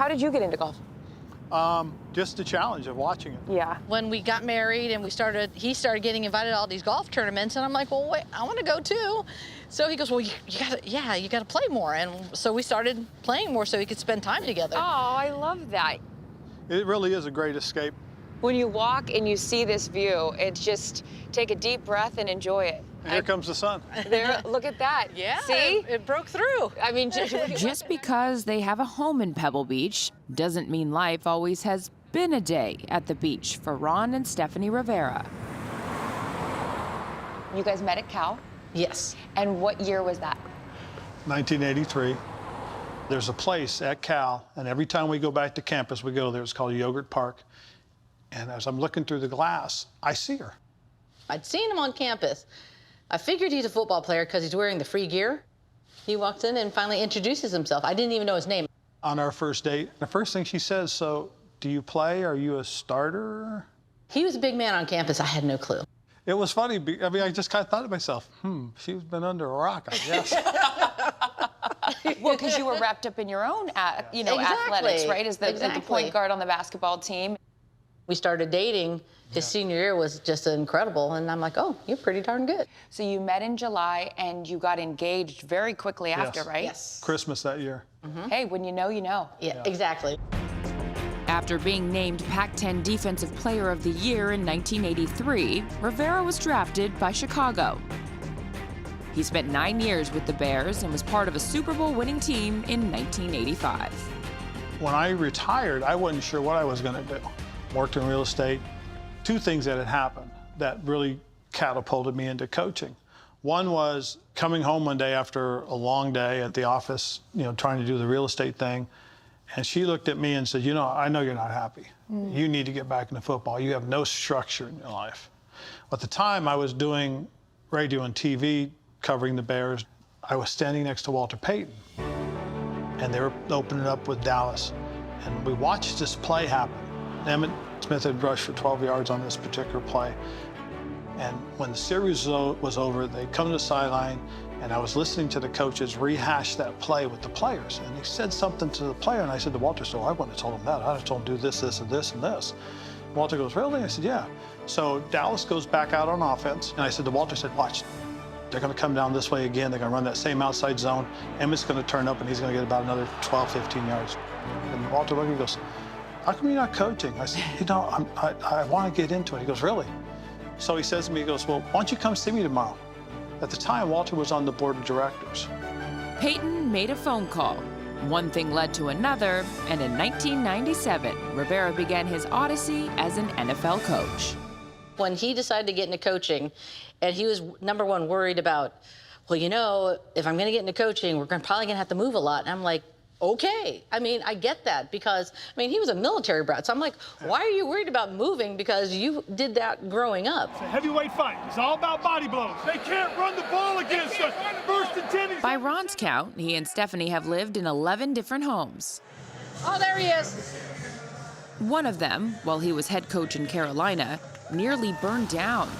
How did you get into golf? Just the challenge of watching it. Yeah. When we got married and he started getting invited to all these golf tournaments, and I'm like, well, wait, I want to go too. So he goes, well, you gotta play more. And so we started playing more so we could spend time together. Oh, I love that. It really is a great escape. When you walk and you see this view, it's just take a deep breath and enjoy it. And here comes the sun. There, look at that. Yeah, See? it broke through. I mean, Just because they have a home in Pebble Beach doesn't mean life always has been a day at the beach for Ron and Stephanie Rivera. You guys met at Cal, Yes. and what year was that? 1983. There's a place at Cal, and every time we go back to campus, we go there. It's called Yogurt Park. And as I'm looking through the glass, I see her. I'd seen him on campus. I figured he's a football player because he's wearing the free gear. He walks in and finally introduces himself. I didn't even know his name. On our first date, the first thing she says, so do you play? Are you a starter? He was a big man on campus. I had no clue. It was funny. I mean, I just kind of thought to myself, she's been under a rock, I guess. Well, because you were wrapped up in your own, Exactly. athletics, right? As the Exactly. point guard on the basketball team. We started dating. His senior year was just incredible, and I'm like, oh, you're pretty darn good. So you met in July, and you got engaged very quickly after, right? Yes. Christmas that year. Hey, when you know, you know. Yeah, exactly. After being named Pac-10 Defensive Player of the Year in 1983, Rivera was drafted by Chicago. He spent 9 years with the Bears and was part of a Super Bowl winning team in 1985. When I retired, I wasn't sure what I was going to do. Worked in real estate. Two things that had happened that really catapulted me into coaching. One was coming home one day after a long day at the office, trying to do the real estate thing. And she looked at me and said, I know you're not happy. You need to get back into football. You have no structure in your life. At the time, I was doing radio and TV, covering the Bears. I was standing next to Walter Payton, and they were opening up with Dallas. And we watched this play happen. Emmitt Smith had rushed for 12 yards on this particular play. And when the series was over, they come to the sideline, and I was listening to the coaches rehash that play with the players. And he said something to the player, and I said to Walter, so I wouldn't have told him that. I'd have told him do this, this, and this, and this. Walter goes, really? I said, yeah. So Dallas goes back out on offense, and I said to Walter, watch. They're going to come down this way again. They're going to run that same outside zone. Emmitt's going to turn up, and he's going to get about another 12, 15 yards. And Walter looked at me and goes, how come you're not coaching? I said, I want to get into it. He goes, really? So he says to me, he goes, well, why don't you come see me tomorrow? At the time, Walter was on the board of directors. Peyton made a phone call. One thing led to another, and in 1997, Rivera began his odyssey as an NFL coach. When he decided to get into coaching, and he was, number one, worried about, well, if I'm going to get into coaching, we're probably going to have to move a lot. And I'm like, okay. I mean, I get that because, he was a military brat. So I'm like, why are you worried about moving? Because you did that growing up. It's a heavyweight fight. It's all about body blows. They can't run the ball against us. First and 10. By Ron's count, he and Stephanie have lived in 11 different homes. Oh, there he is. One of them, while he was head coach in Carolina, nearly burned down.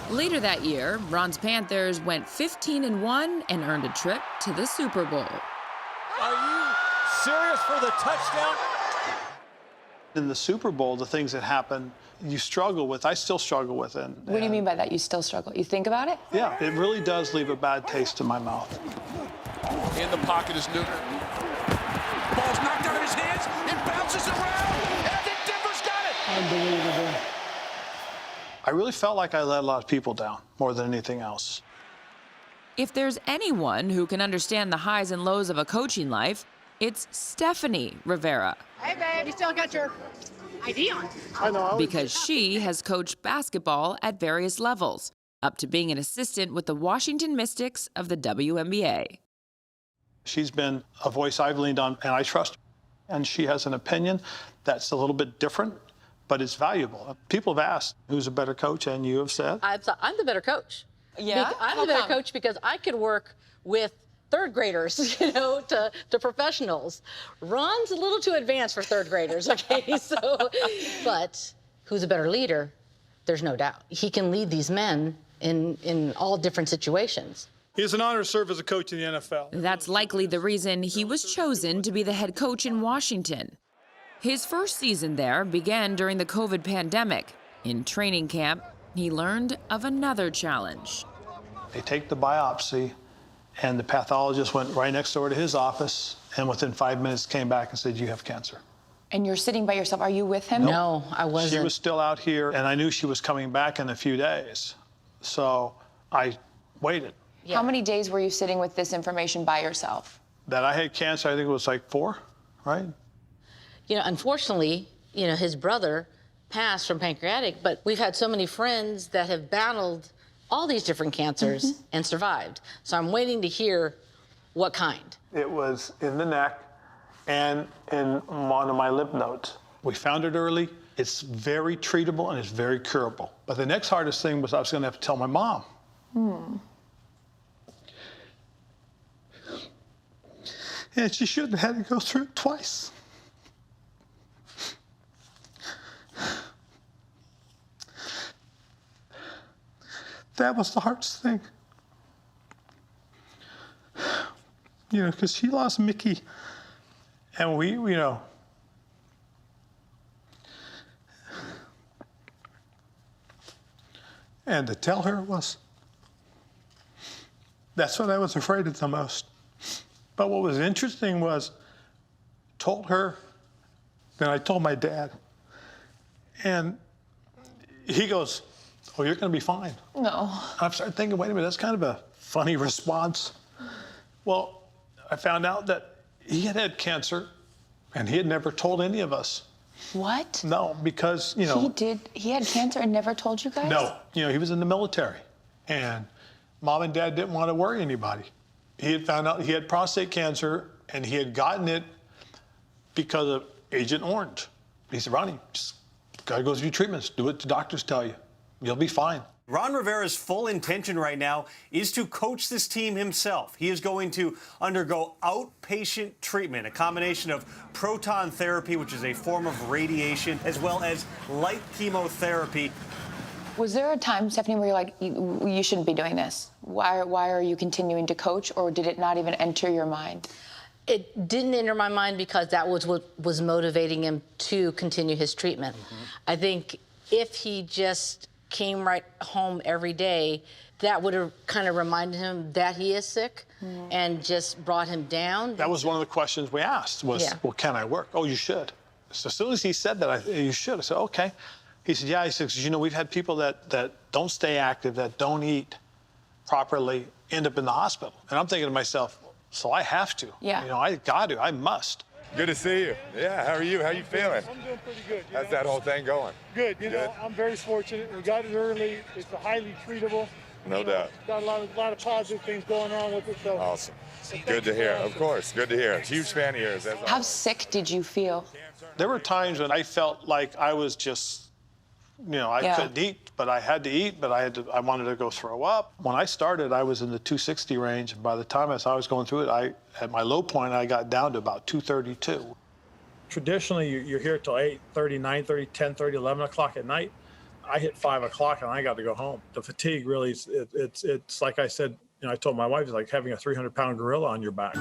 Later that year, Ron's Panthers went 15-1 and earned a trip to the Super Bowl. Are you serious for the touchdown? In the Super Bowl, the things that happen, you struggle with. I still struggle with it. What do you mean by that? You still struggle? You think about it? Yeah, it really does leave a bad taste in my mouth. In the pocket is Newton. Ball's knocked out of his hands. It bounces around. And the Denver's got it. Unbelievable. I really felt like I let a lot of people down more than anything else. If there's anyone who can understand the highs and lows of a coaching life, it's Stephanie Rivera. Hey, babe, you still got your ID on? I know. Because she has coached basketball at various levels, up to being an assistant with the Washington Mystics of the WNBA. She's been a voice I've leaned on, and I trust her. And she has an opinion that's a little bit different, but it's valuable. People have asked, who's a better coach, and you have said? I'm the better coach. Yeah? I'm the better coach because I could work with third graders, to professionals. Ron's a little too advanced for third graders, okay? But who's a better leader? There's no doubt. He can lead these men in all different situations. It's an honor to serve as a coach in the NFL. That's likely the reason he was chosen to be the head coach in Washington. His first season there began during the COVID pandemic. In training camp, he learned of another challenge. They take the biopsy, and the pathologist went right next door to his office, and within 5 minutes came back and said, "You have cancer." And you're sitting by yourself. Are you with him? No, I wasn't. She was still out here, and I knew she was coming back in a few days. So I waited. Yeah. How many days were you sitting with this information by yourself? That I had cancer, I think it was like 4, right? You know, unfortunately, you know, his brother passed from pancreatic, but we've had so many friends that have battled all these different cancers and survived. So I'm waiting to hear what kind. It was in the neck and in one of my lymph nodes. We found it early. It's very treatable and it's very curable. But the next hardest thing was I was going to have to tell my mom. And she shouldn't have had to go through it twice. That was the hardest thing. You know, because she lost Mickey, and we, you know, and to tell her was, that's what I was afraid of the most. But what was interesting was, told her, then I told my dad, and he goes, "Oh, you're going to be fine." No. I started thinking, wait a minute, that's kind of a funny response. Well, I found out that he had had cancer, and he had never told any of us. What? No, because, you know. He had cancer and never told you guys? No, you know, he was in the military, and Mom and Dad didn't want to worry anybody. He had found out he had prostate cancer, and he had gotten it because of Agent Orange. He said, "Ronnie, just gotta go through treatments. Do what the doctors tell you. You'll be fine." Ron Rivera's full intention right now is to coach this team himself. He is going to undergo outpatient treatment, a combination of proton therapy, which is a form of radiation, as well as light chemotherapy. Was there a time, Stephanie, where you're like, you shouldn't be doing this? Why are you continuing to coach, or did it not even enter your mind? It didn't enter my mind because that was what was motivating him to continue his treatment. I think if he just came right home every day, that would have kind of reminded him that he is sick and just brought him down. That was one of the questions we asked was, well, can I work? "Oh, you should." So as soon as he said that, you should. I said, okay. He said, yeah. He said, you know, we've had people that don't stay active, that don't eat properly, end up in the hospital. And I'm thinking to myself, so I have to. Yeah. You know, I got to. I must. Good to see you. Yeah, how are you? How you feeling? I'm doing pretty good. How's that whole thing going? Good. You know, I'm very fortunate. We got it early. It's a highly treatable. No doubt. Got a lot of positive things going on with it. So Awesome. Good to hear. Of course. Good to hear. Huge fan of yours. That's How awesome. sick did you feel? There were times when I felt like I was just, you know, I couldn't eat, but I had to eat, but I wanted to go throw up. When I started, I was in the 260 range, and by the time I was going through it, at my low point, I got down to about 232. Traditionally, you're here till 8:30, 9:30, 10:30, 11 o'clock at night. I hit 5 o'clock and I got to go home. The fatigue really, it's like I said, you know, I told my wife, it's like having a 300-pound gorilla on your back.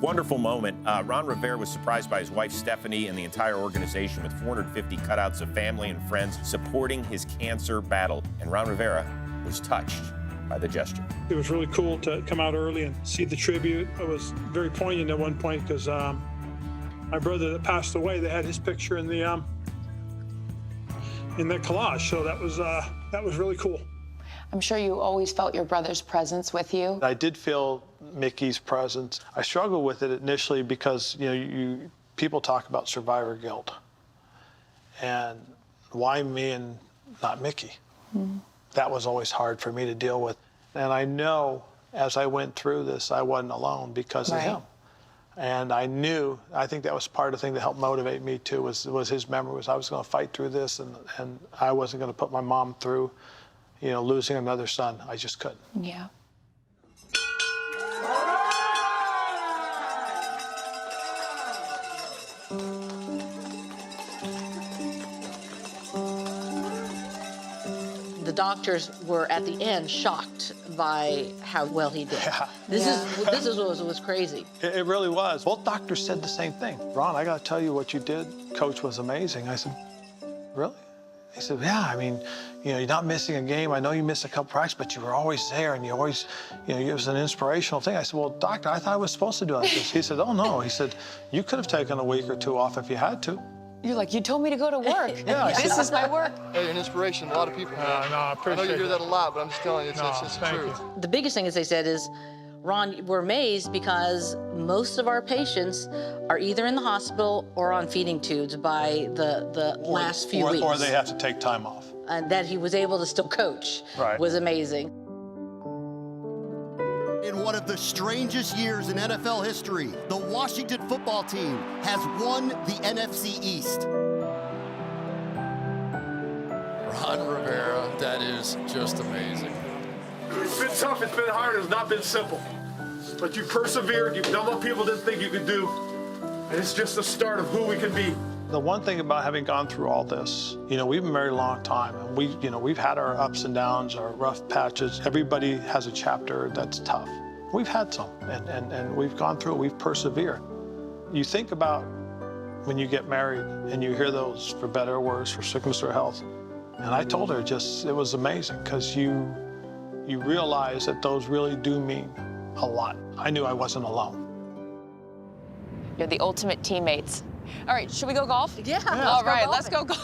Wonderful moment. Ron Rivera was surprised by his wife, Stephanie, and the entire organization with 450 cutouts of family and friends supporting his cancer battle. And Ron Rivera was touched by the gesture. It was really cool to come out early and see the tribute. It was very poignant at one point because my brother that passed away, they had his picture in the collage. So that was really cool. I'm sure you always felt your brother's presence with you. I did feel Mickey's presence. I struggled with it initially because, you know, people talk about survivor guilt. And why me and not Mickey? That was always hard for me to deal with. And I know as I went through this, I wasn't alone because of him. And I think that was part of the thing that helped motivate me too, was his memory, was I was gonna fight through this and I wasn't gonna put my mom through, you know, losing another son. I just couldn't. Yeah. The doctors were at the end shocked by how well he did. Yeah. This is what was crazy. It really was. Both doctors said the same thing. Ron, I got to tell you what you did. Coach was amazing. I said, really? He said, yeah, I mean, you know, you're not missing a game. I know you missed a couple practices, but you were always there, and you always, you know, it was an inspirational thing. I said, well, doctor, I thought I was supposed to do this. He said, oh, no. He said, you could have taken a week or two off if you had to. You're like, you told me to go to work. Yeah, This is my work. Hey, you're an inspiration. A lot of people. No, I appreciate I know you hear it. that a lot, but I'm just telling you, it's the thank truth. you. The biggest thing, as they said, is, Ron, we're amazed because most of our patients are either in the hospital or on feeding tubes by the last few weeks. Or they have to take time off. And that he was able to still coach was amazing. In one of the strangest years in NFL history, the Washington football team has won the NFC East. Ron Rivera, that is just amazing. It's been tough, it's been hard, it's not been simple. But you persevered, you've done what people didn't think you could do. And it's just the start of who we can be. The one thing about having gone through all this, you know, we've been married a long time, and we've had our ups and downs, our rough patches. Everybody has a chapter that's tough. We've had some, and we've gone through it, we've persevered. You think about when you get married and you hear those, for better or worse, for sickness or health. And I told her it was amazing, because you realize that those really do mean a lot. I knew I wasn't alone. You're the ultimate teammates. All right, should we go golf? Yeah. All right, let's go golf.